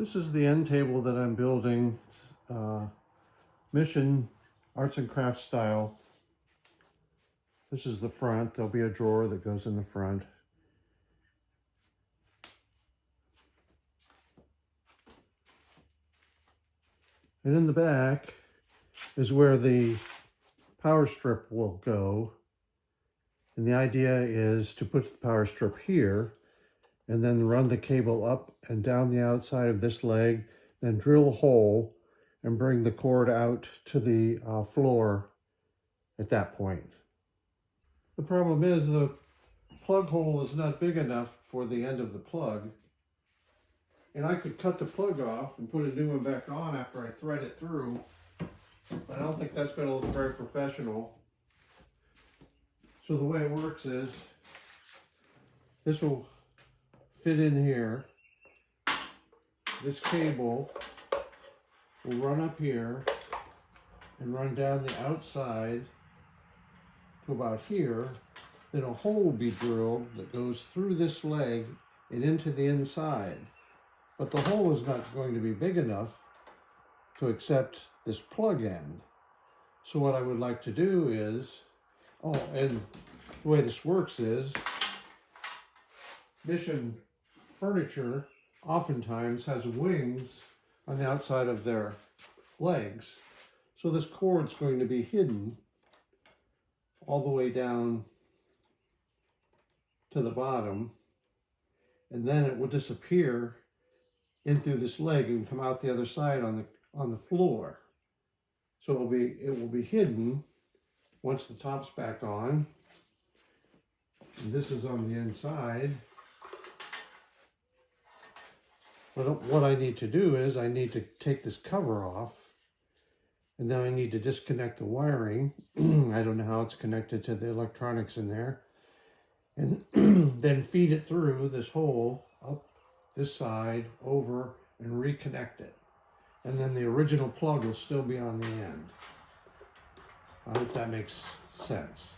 This is the end table that I'm building, Mission Arts and Crafts style. This is the front. There'll be a drawer that goes in the front. And in the back is where the power strip will go. And the idea is to put the power strip here and then run the cable up and down the outside of this leg, then drill a hole and bring the cord out to the floor at that point. The problem is the plug hole is not big enough for the end of the plug. And I could cut the plug off and put a new one back on after I thread it through, but I don't think that's going to look very professional. So the way it works is, this will fit in here. This cable will run up here and run down the outside to about here. Then a hole will be drilled that goes through this leg and into the inside. But the hole is not going to be big enough to accept this plug end. So what I would like to do is, and the way this works is, Mission furniture oftentimes has wings on the outside of their legs. So this cord's going to be hidden all the way down to the bottom, and then it will disappear in through this leg and come out the other side on the floor. So it will be hidden once the top's back on. And this is on the inside. But what I need to do is I need to take this cover off, and then I need to disconnect the wiring. I don't know how it's connected to the electronics in there. And then feed it through this hole up this side, over, and reconnect it. And then the original plug will still be on the end. I hope that makes sense.